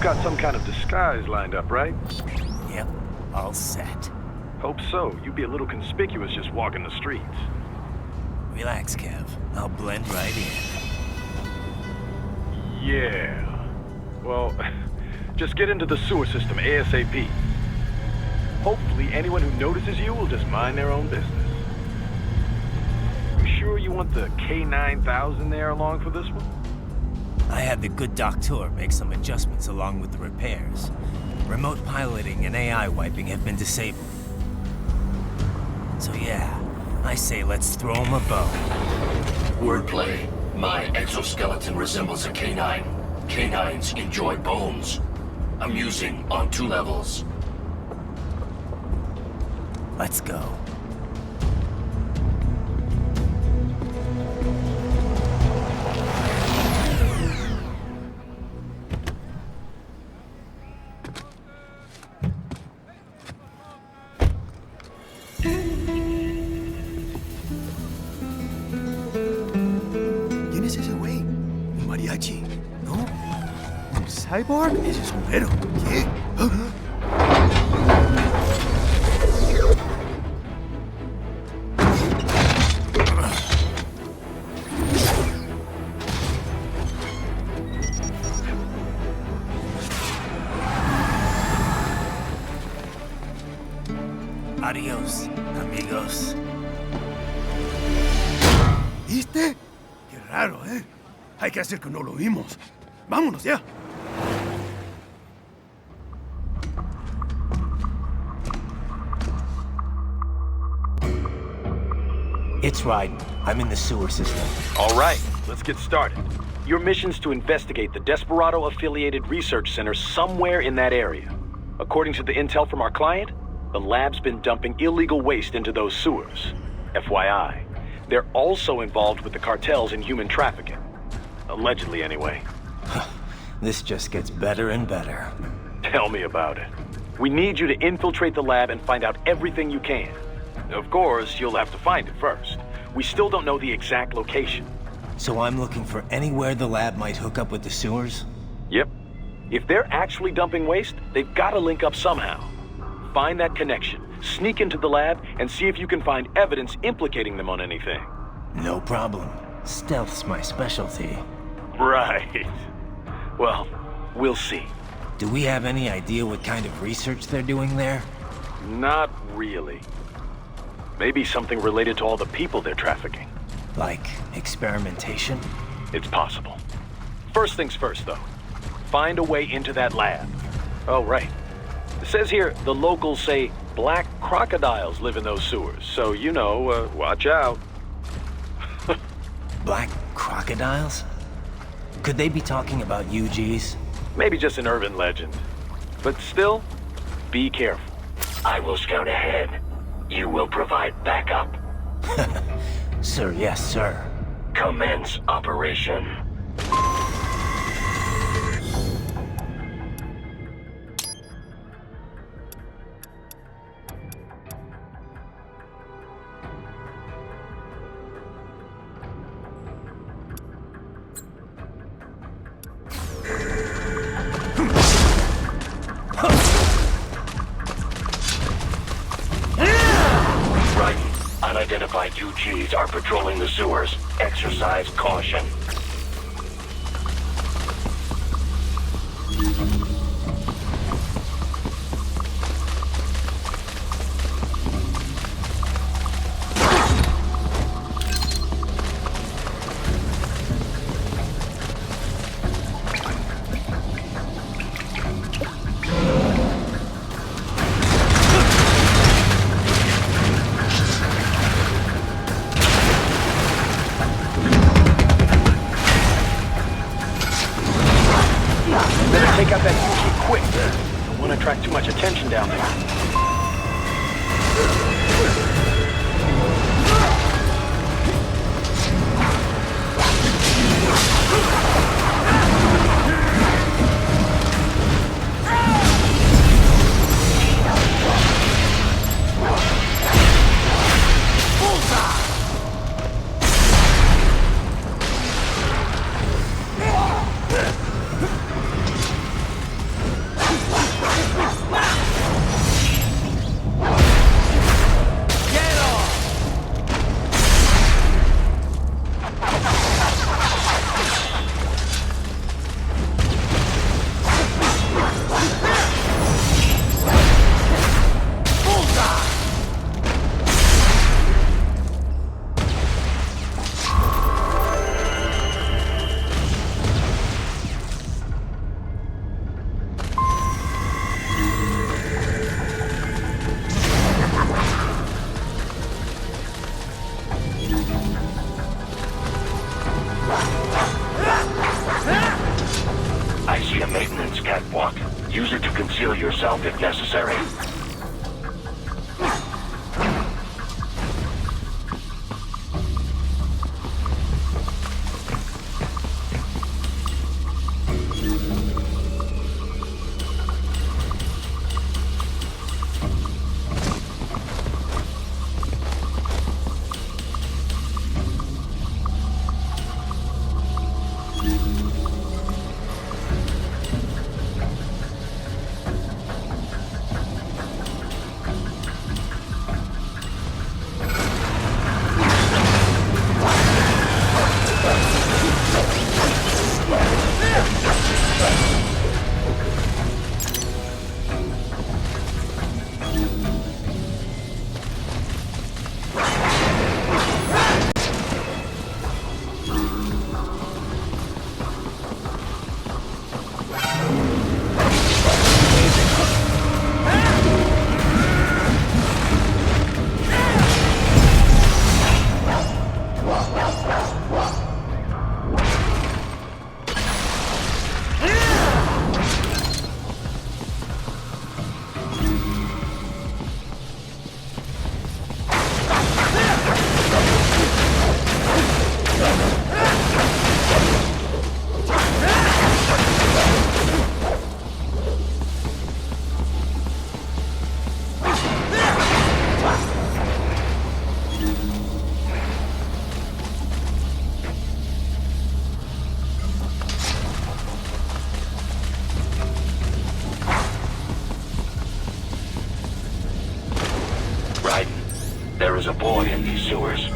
got some kind of disguise lined up, right? Yep, all set. Hope so. You'd be a little conspicuous just walking the streets. Relax, Kev. I'll blend right in. Yeah. Well, just get into the sewer system ASAP. Hopefully anyone who notices you will just mind their own business. You sure you want the K9000 there along for this one? I had the good doctor make some adjustments along with the repairs. Remote piloting and AI wiping have been disabled. So yeah, I say let's throw him a bone. Wordplay. My exoskeleton resembles a canine. Canines enjoy bones. Amusing on 2 levels. Let's go. ¿Quién es ese güey? ¿Un mariachi? ¿No? ¿Un cyborg? Ese es sombrero. ¿Qué? Adiós, amigos. ¿Viste? Qué raro, ¿eh? Hay que hacer que no lo vimos. Vámonos ya. It's right. I'm in the sewer system. All right, let's get started. Your mission's to investigate the Desperado-affiliated research center somewhere in that area. According to the intel from our client, the lab's been dumping illegal waste into those sewers. FYI, they're also involved with the cartels in human trafficking. Allegedly, anyway. This just gets better and better. Tell me about it. We need you to infiltrate the lab and find out everything you can. Of course, you'll have to find it first. We still don't know the exact location. So I'm looking for anywhere the lab might hook up with the sewers? Yep. If they're actually dumping waste, they've got to link up somehow. Find that connection, sneak into the lab, and see if you can find evidence implicating them on anything. No problem. Stealth's my specialty. Right. Well, we'll see. Do we have any idea what kind of research they're doing there? Not really. Maybe something related to all the people they're trafficking. Like experimentation? It's possible. First things first, though. Find a way into that lab. Oh, right. It says here the locals say black crocodiles live in those sewers, so you know, watch out. Black crocodiles? Could they be talking about UGs? Maybe just an urban legend. But still, be careful. I will scout ahead. You will provide backup. Sir, yes, sir. Commence operation. Unidentified UGs are patrolling the sewers. Exercise caution. Take out that Use it to conceal yourself if necessary. There is a boy in these sewers.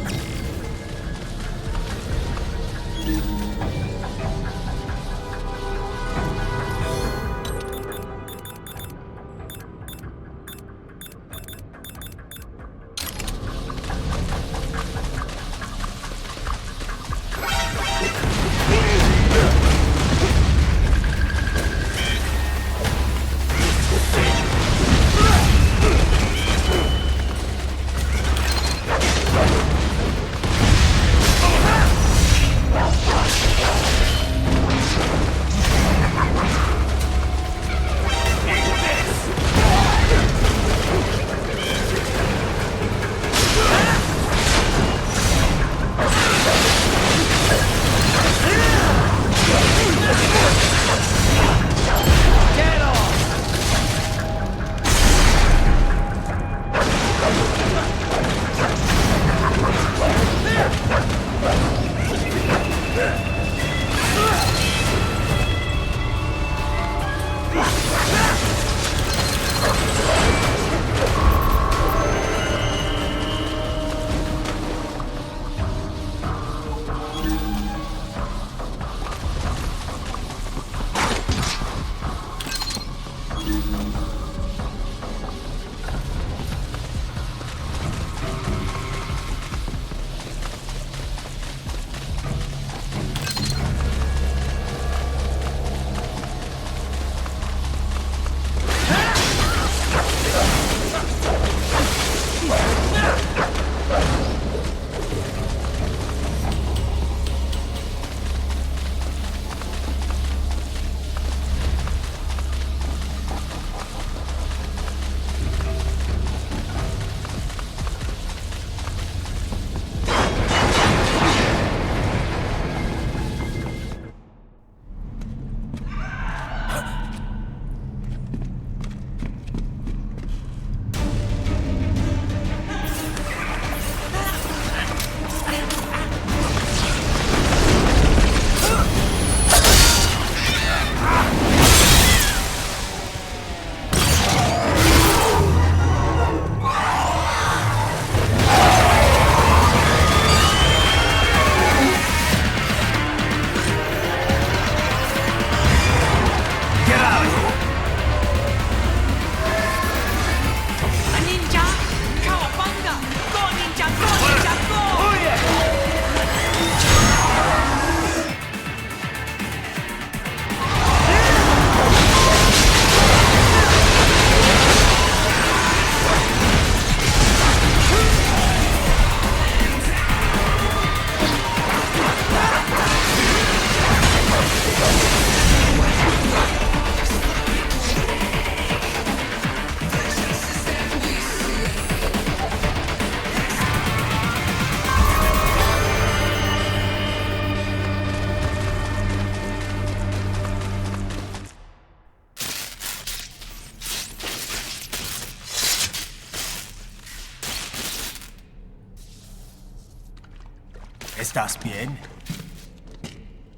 ¿Estás bien?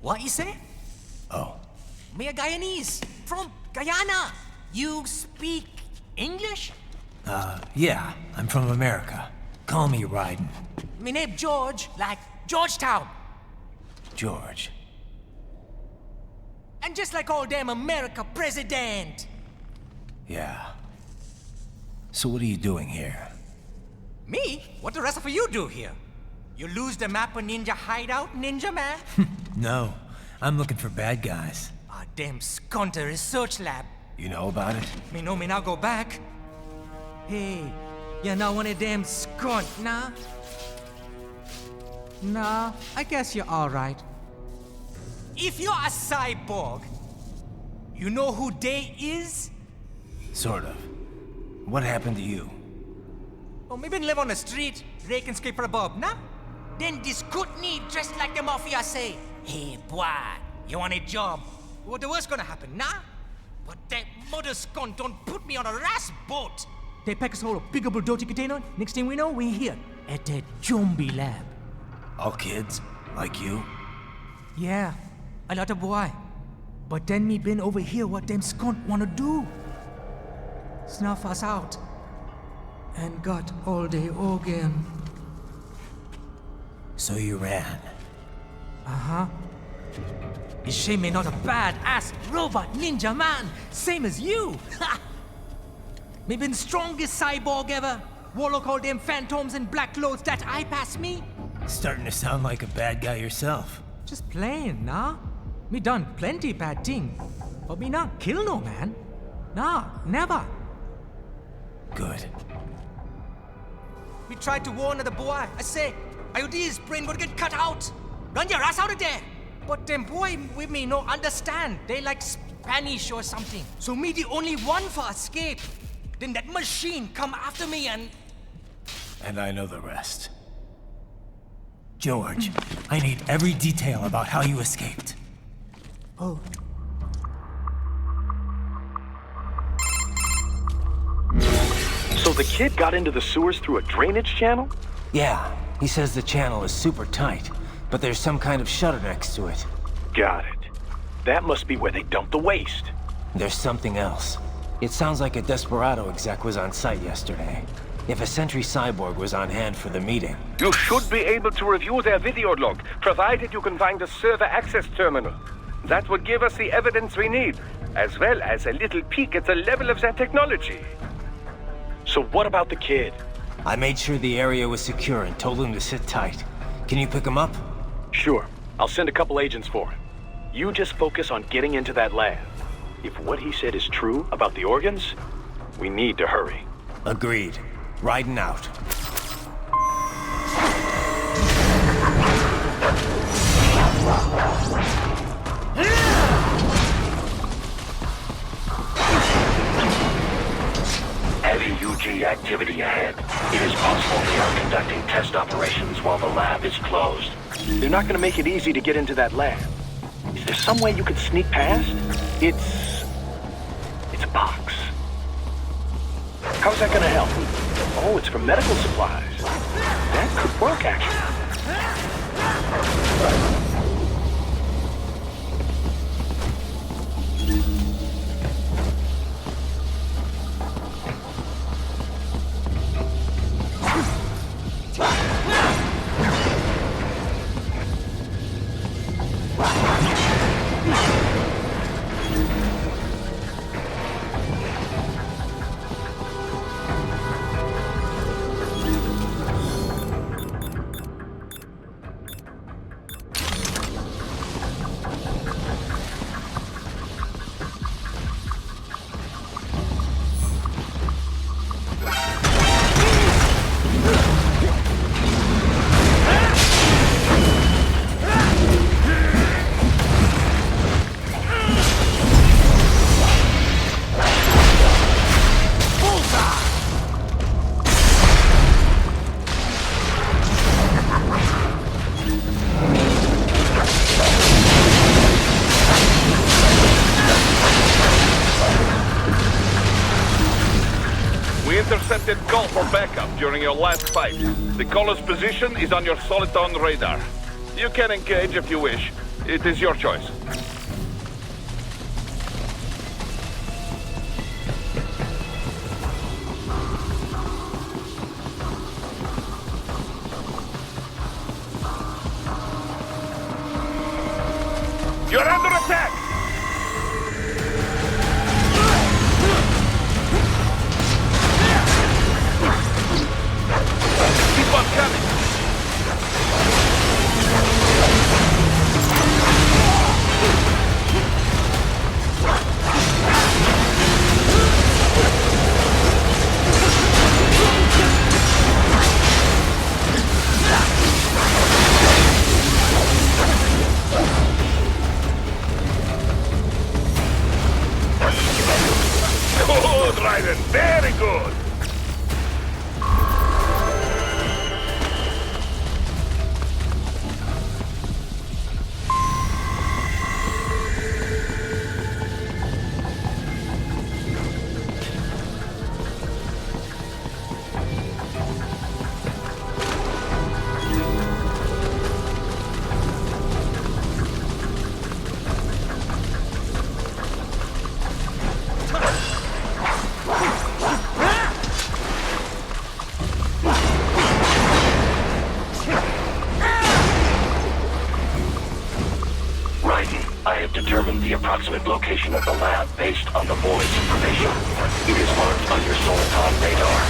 What you say? Oh, Me a Guyanese from Guyana. You speak English? yeah, I'm from America. Call me Ryden. Me name George, like Georgetown. George. And just like all damn America president. Yeah. So what are you doing here? Me? What the rest of you do here? You lose the map of Ninja hideout, Ninja man? No, I'm looking for bad guys. Ah, damn skunter research lab. You know about it? Me know me now go back. Hey, you're not one of them skunt, nah? Nah, I guess you're alright. If you're a cyborg, you know who they is? Sort of. What happened to you? Oh, me been live on the street, rake and scrape for a bob, nah? Then this good need dressed like the mafia say, hey boy, you want a job? What the worst gonna happen, nah? But that mother scunt don't put me on a ras boat. They pack us all a big old dirty container. Next thing we know, we're here at that zombie lab. All kids? Like you? Yeah, a lot of boy. But then me been over here what them skunt wanna do. Snuff us out. And got all the organ. So you ran. Uh-huh. Is shame me not a bad-ass robot ninja man, same as you. Ha! Me been strongest cyborg ever. Warlock all them phantoms and black clothes that eye pass me. Starting to sound like a bad guy yourself. Just plain, nah? Me done plenty bad thing. But me not kill no man. Nah, never. Good. We tried to warn the boy. I say, IOD's brain would get cut out. Run your ass out of there. But them boy with me no understand. They like Spanish or something. So me the only one for escape. Then that machine come after me and... And I know the rest. George, I need every detail about how you escaped. Oh. So the kid got into the sewers through a drainage channel? Yeah, he says the channel is super tight, but there's some kind of shutter next to it. Got it. That must be where they dumped the waste. There's something else. It sounds like a Desperado exec was on site yesterday. If a Sentry Cyborg was on hand for the meeting. You should be able to review their video log, provided you can find a server access terminal. That would give us the evidence we need, as well as a little peek at the level of their technology. So what about the kid? I made sure the area was secure and told him to sit tight. Can you pick him up? Sure. I'll send a couple agents for him. You just focus on getting into that lab. If what he said is true about the organs, we need to hurry. Agreed. Riding out. Heavy UG activity ahead. It is possible they are conducting test operations while the lab is closed. They're not going to make it easy to get into that lab. Is there some way you could sneak past? It's a box. How's that going to help? Oh, it's for medical supplies. That could work, actually. Intercepted call for backup during your last fight. The caller's position is on your Soliton radar. You can engage if you wish. It is your choice. You're under attack! Keep on coming! Good, Raiden! Very good! Determine the approximate location of the lab based on the boy's information. It is marked on your Soliton radar.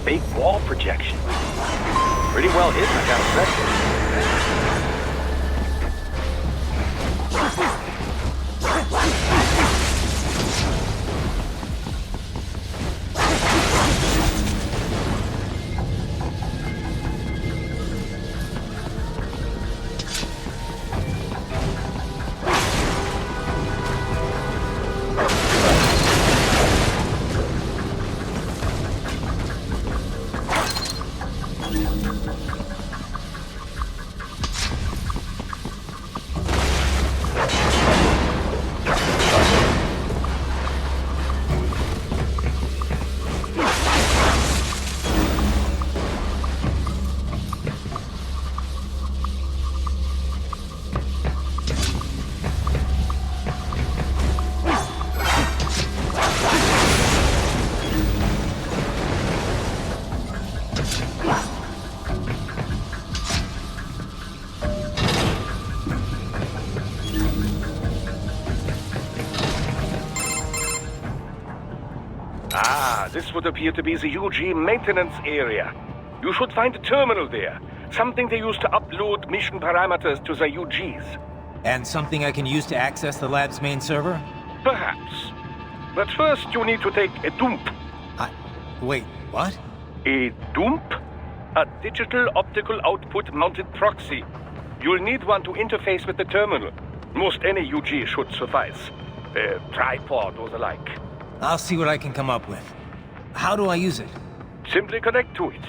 Fake wall projection. Pretty well hidden, I gotta say. This would appear to be the UG maintenance area. You should find a terminal there. Something they use to upload mission parameters to the UGs. And something I can use to access the lab's main server? Perhaps. But first you need to take a dump. Wait, what? A dump? A digital optical output mounted proxy. You'll need one to interface with the terminal. Most any UG should suffice. A tripod or the like. I'll see what I can come up with. How do I use it? Simply connect to it.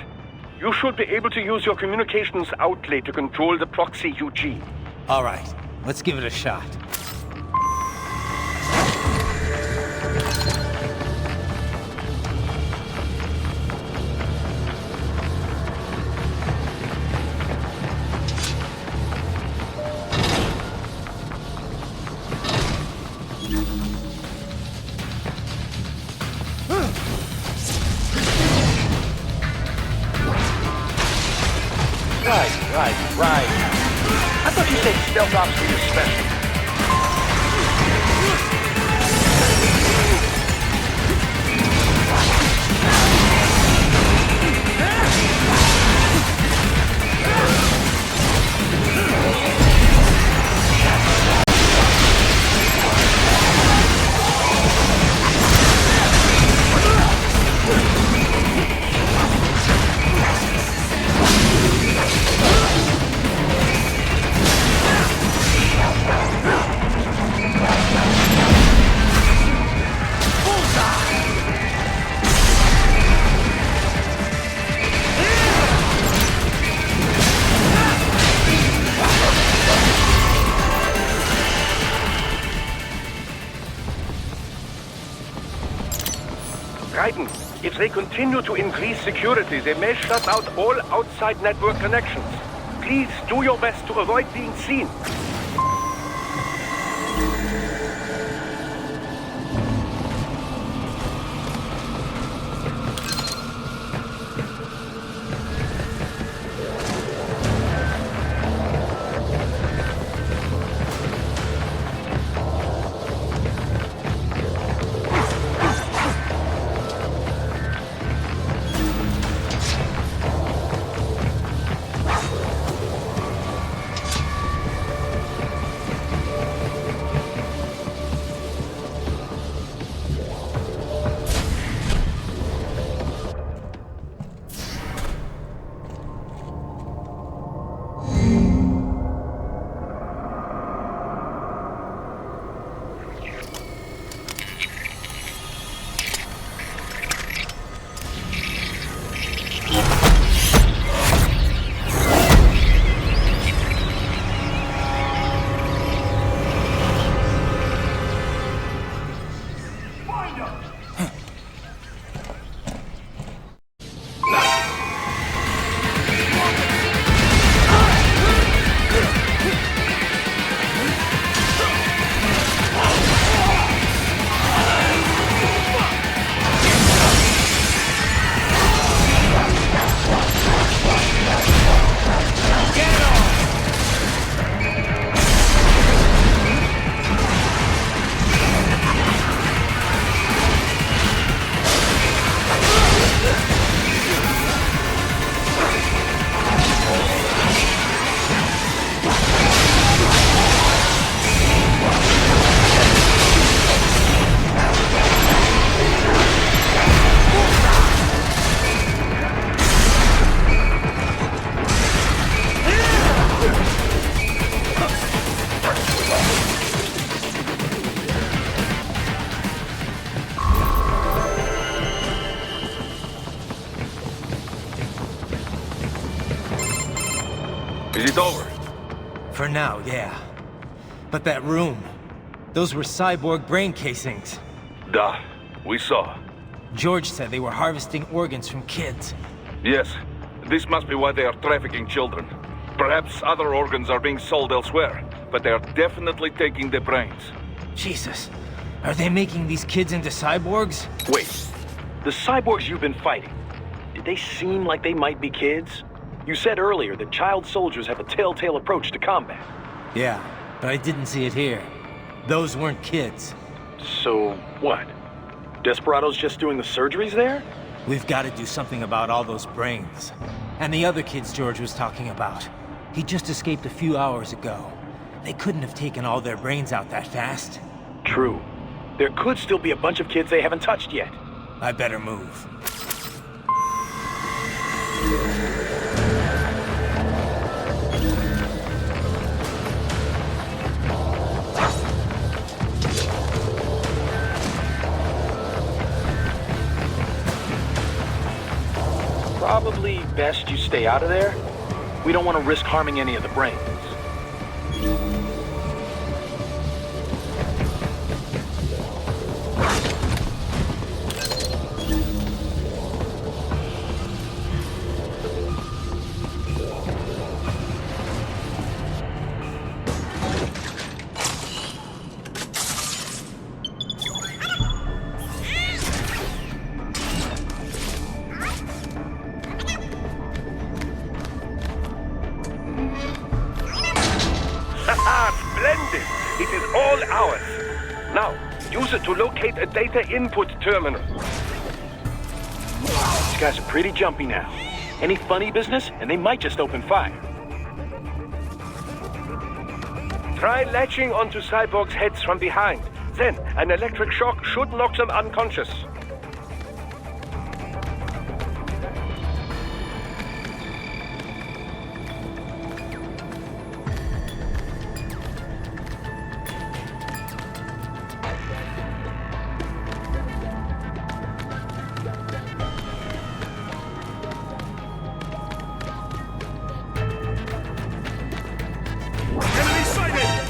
You should be able to use your communications outlet to control the proxy UG. All right, let's give it a shot. I thought you said stealth ops were your specialty. Raiden, if they continue to increase security, they may shut out all outside network connections. Please do your best to avoid being seen. Is it over? For now, yeah. But that room, those were cyborg brain casings. Duh. We saw. George said they were harvesting organs from kids. Yes. This must be why they are trafficking children. Perhaps other organs are being sold elsewhere, but they are definitely taking the brains. Jesus. Are they making these kids into cyborgs? Wait, the cyborgs you've been fighting, did they seem like they might be kids? You said earlier that child soldiers have a telltale approach to combat. Yeah, but I didn't see it here. Those weren't kids. So, what? Desperado's just doing the surgeries there? We've got to do something about all those brains. And the other kids George was talking about. He just escaped a few hours ago. They couldn't have taken all their brains out that fast. True. There could still be a bunch of kids they haven't touched yet. I better move. Probably best you stay out of there. We don't want to risk harming any of the brains. Ah, splendid! It is all ours. Now, use it to locate a data input terminal. These guys are pretty jumpy now. Any funny business, and they might just open fire. Try latching onto cyborgs' heads from behind. Then, an electric shock should knock them unconscious. Enemy sighted!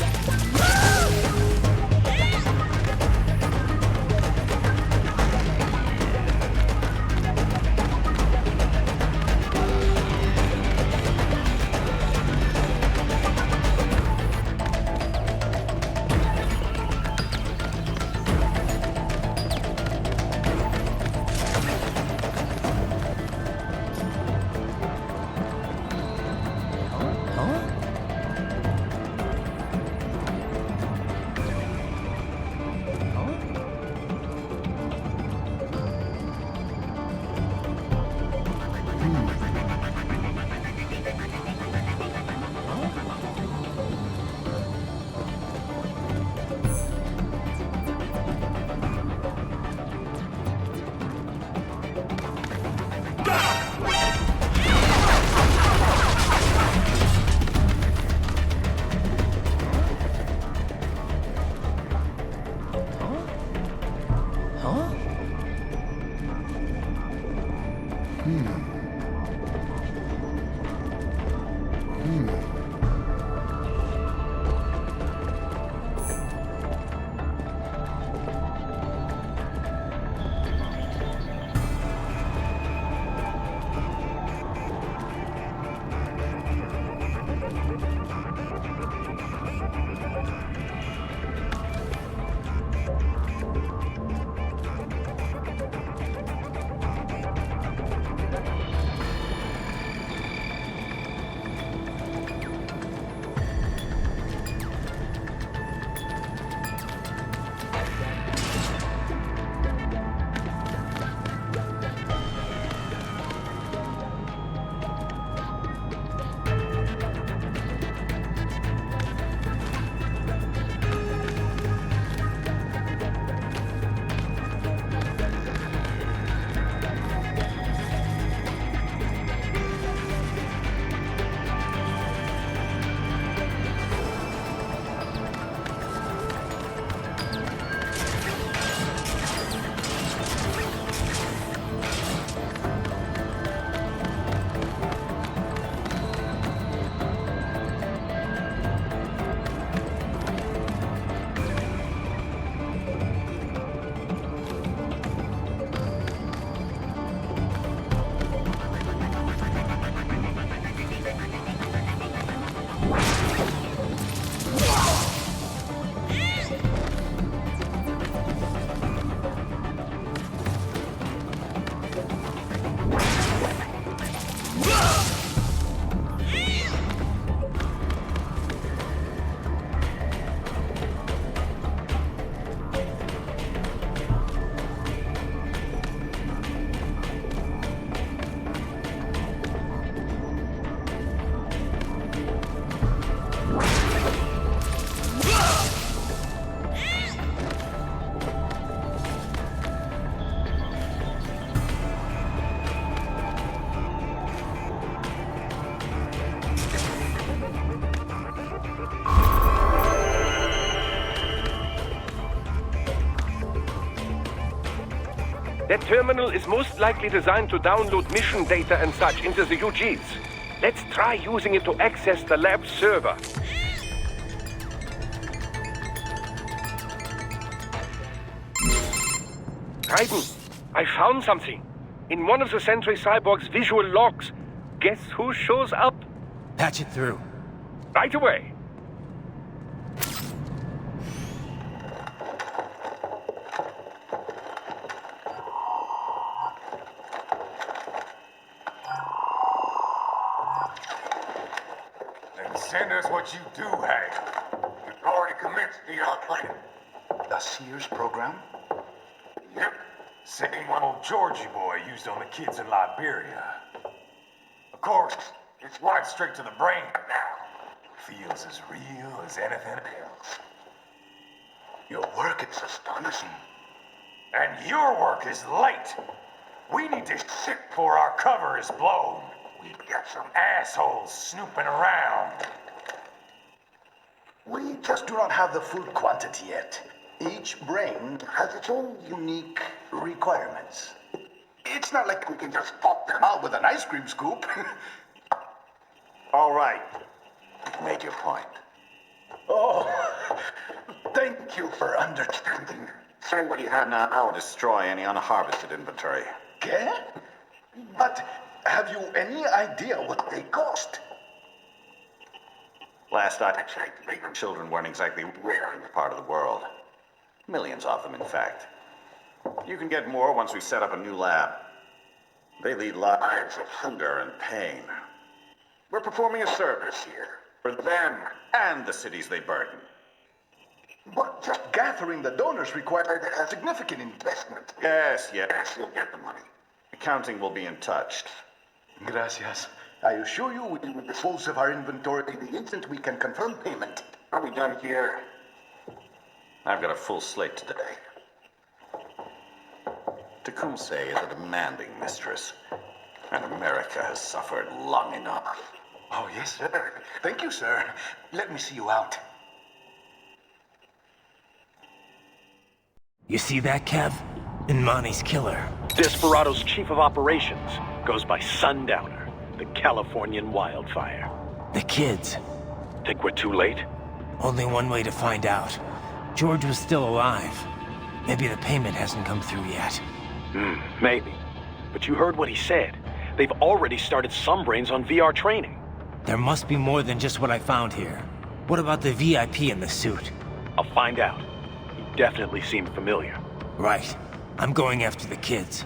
That terminal is most likely designed to download mission data and such into the UGs. Let's try using it to access the lab server. Raiden, I found something. In one of the Sentry Cyborg's visual logs. Guess who shows up? Patch it through. Right away. Then send us what you do have. Okay. We've already commenced the plan. The Sears program? Yep. Same one old Georgie boy used on the kids in Liberia. Of course, it's right straight to the brain now. Feels as real as anything else. Your work is astonishing. And your work is late. We need to shit before our cover is blown. We've got some assholes snooping around. We just do not have the full quantity yet. Each brain has its own unique requirements. It's not like we can just pop them out with an ice cream scoop. All right. You've made your point. Oh, thank you for understanding. Say what you have now. I'll destroy any unharvested inventory. Okay? But have you any idea what they cost? Last I checked, the children weren't exactly rare in this part of the world. Millions of them, in fact. You can get more once we set up a new lab. They lead lives of hunger and pain. We're performing a service here. For them and the cities they burden. But just gathering the donors required a significant investment. Yes, you'll get the money. Accounting will be in touch. Gracias. I assure you we will dispose of our inventory the instant we can confirm payment. Are we done here? I've got a full slate today. Tecumseh is a demanding mistress, and America has suffered long enough. Oh, yes, sir. Thank you, sir. Let me see you out. You see that, Kev? Imani's killer. Desperado's chief of operations goes by Sundowner, the Californian wildfire. The kids. Think we're too late? Only one way to find out. George was still alive. Maybe the payment hasn't come through yet. Maybe. But you heard what he said. They've already started some brains on VR training. There must be more than just what I found here. What about the VIP in the suit? I'll find out. He definitely seemed familiar. Right. I'm going after the kids.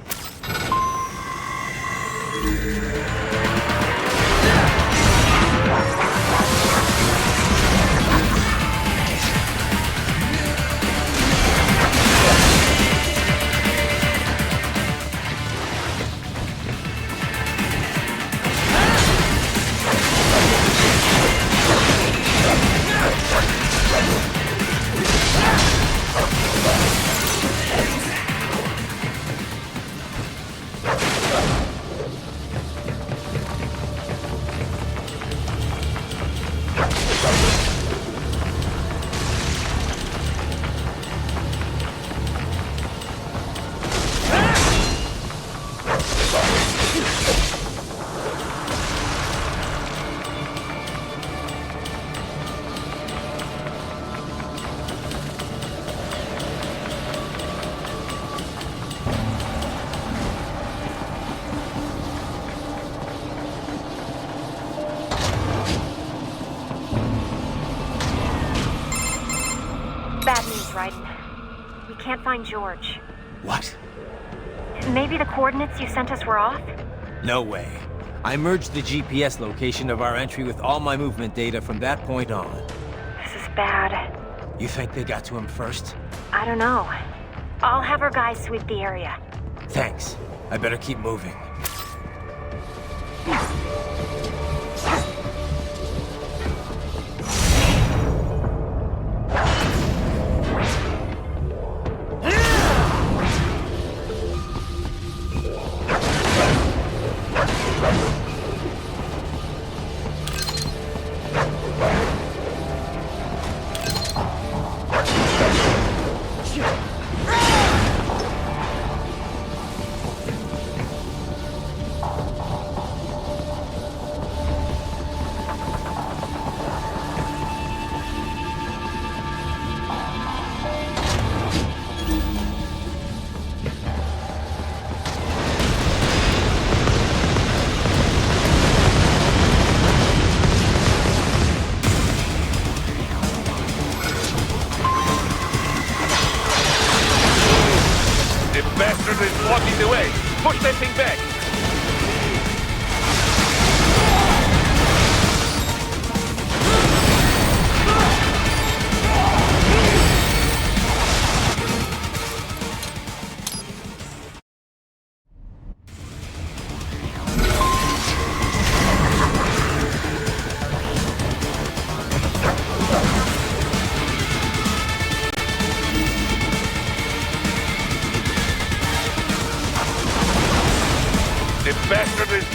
Bad news, Raiden. We can't find George. What? Maybe the coordinates you sent us were off? No way. I merged the GPS location of our entry with all my movement data from that point on. This is bad. You think they got to him first? I don't know. I'll have our guys sweep the area. Thanks. I better keep moving. Blocking the way. Push that thing back.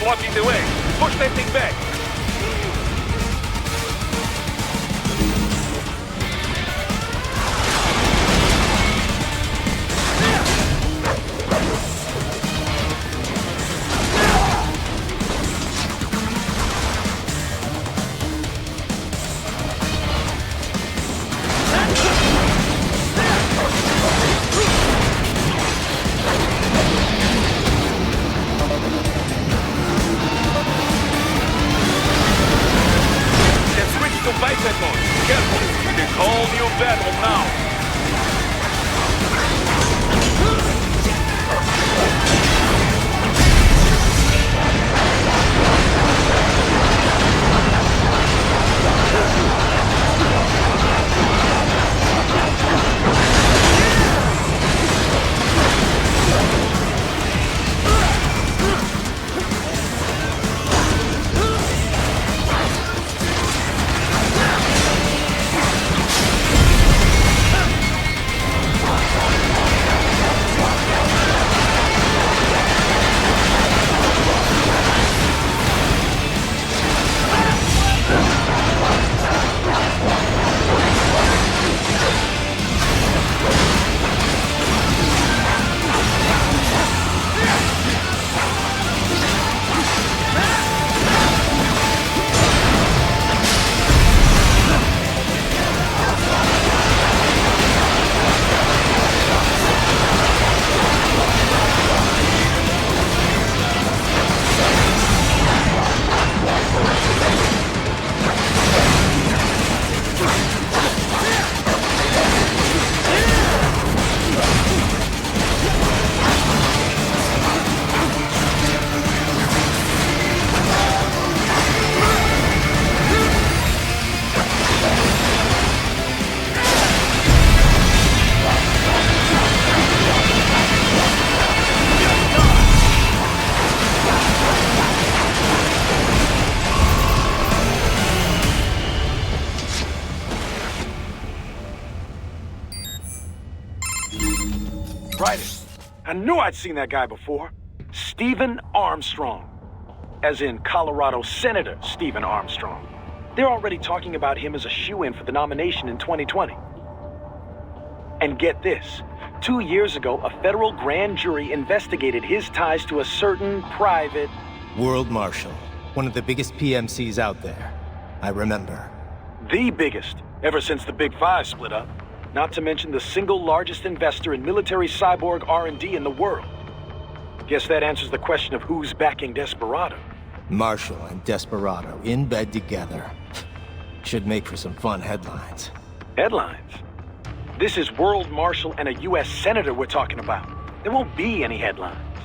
blocking the way. Push that thing back. Careful! It's a whole new battle now! I knew I'd seen that guy before. Stephen Armstrong. As in Colorado Senator Stephen Armstrong. They're already talking about him as a shoo-in for the nomination in 2020. And get this. 2 years ago, a federal grand jury investigated his ties to a certain private... World Marshal. One of the biggest PMCs out there. I remember. The biggest, ever since the Big Five split up. Not to mention the single largest investor in military cyborg R&D in the world. Guess that answers the question of who's backing Desperado. Marshall and Desperado in bed together. Should make for some fun headlines. Headlines? This is World Marshal and a U.S. Senator we're talking about. There won't be any headlines.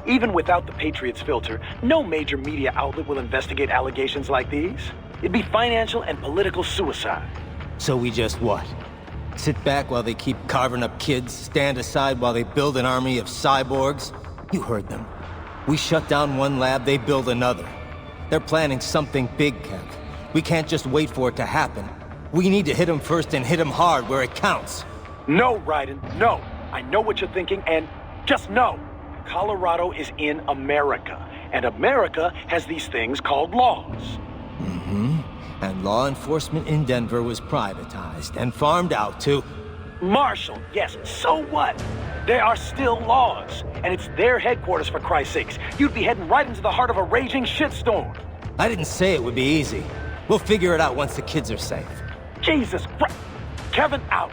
Even without the Patriots filter, no major media outlet will investigate allegations like these. It'd be financial and political suicide. So we just what? Sit back while they keep carving up kids, stand aside while they build an army of cyborgs? You heard them. We shut down one lab, they build another. They're planning something big, Kev. We can't just wait for it to happen. We need to hit them first and hit them hard where it counts. No, Raiden, no. I know what you're thinking, and just know. Colorado is in America, and America has these things called laws. Mm-hmm. And law enforcement in Denver was privatized and farmed out to... Marshall, yes, so what? There are still laws, and it's their headquarters for Christ's sakes. You'd be heading right into the heart of a raging shitstorm. I didn't say it would be easy. We'll figure it out once the kids are safe. Jesus Christ! Kevin out!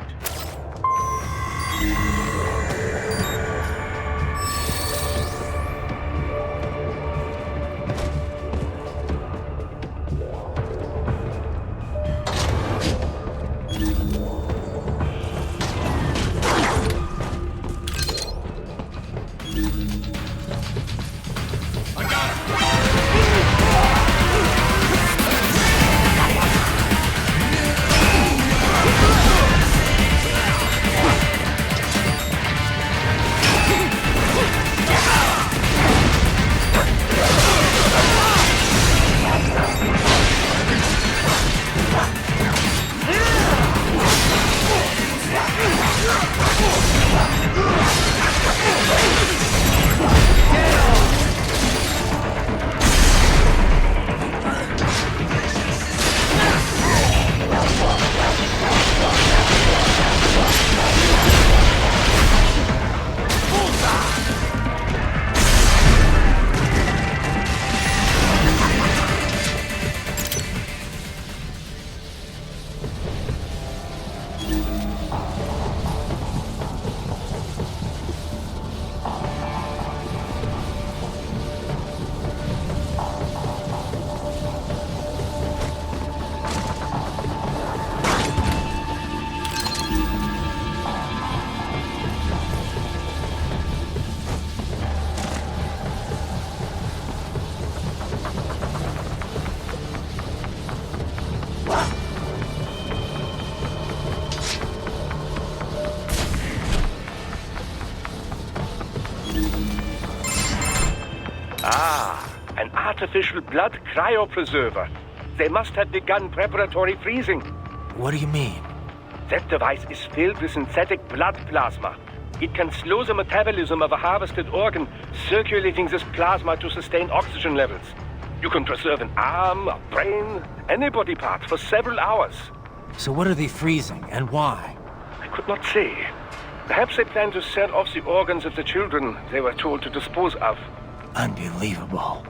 artificial blood cryopreserver. They must have begun preparatory freezing. What do you mean? That device is filled with synthetic blood plasma. It can slow the metabolism of a harvested organ, circulating this plasma to sustain oxygen levels. You can preserve an arm, a brain, any body part for several hours. So what are they freezing, and why? I could not say. Perhaps they plan to sell off the organs of the children they were told to dispose of. Unbelievable.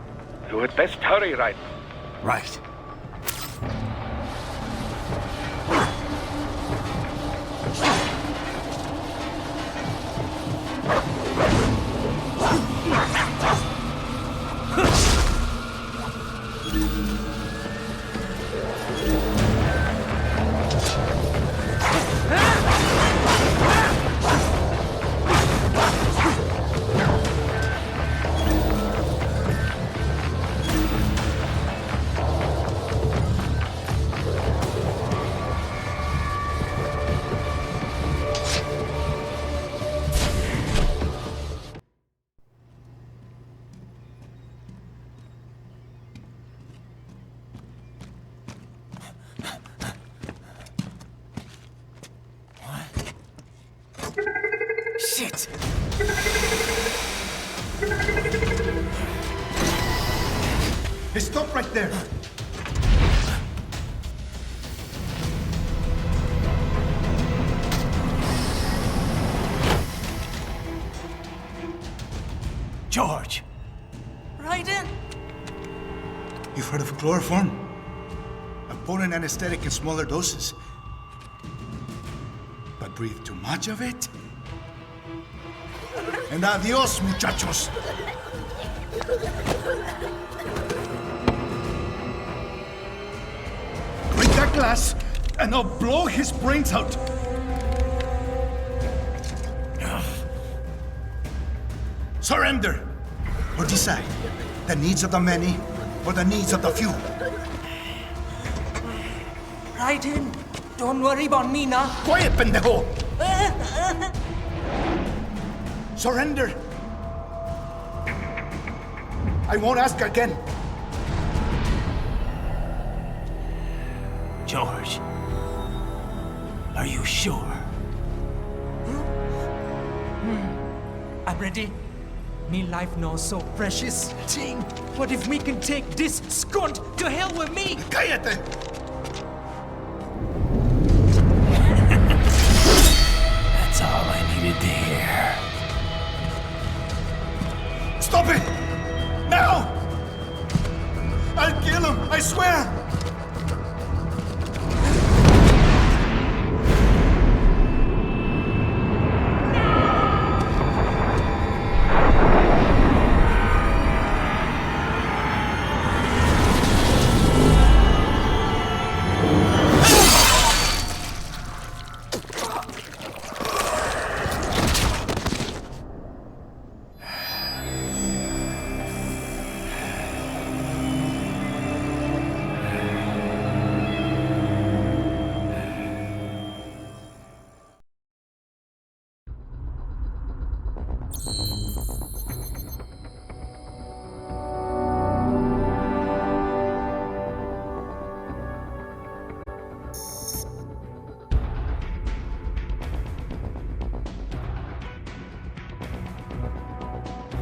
You had best hurry, right? Right. Shit! Hey, stop right there. George! Right in! You've heard of chloroform? A potent anesthetic in smaller doses. But breathe too much of it? And adios, muchachos! Break that glass, and I'll blow his brains out! Surrender! Or decide. The needs of the many, or the needs of the few. Right in. Don't worry about me now. Quiet, pendejo! Surrender! I won't ask again. George, are you sure? I'm ready. Me life now so precious. Ting, what if we can take this skunt to hell with me? Cállate! That's all I needed to hear. Stop it! Now! I'll kill him, I swear!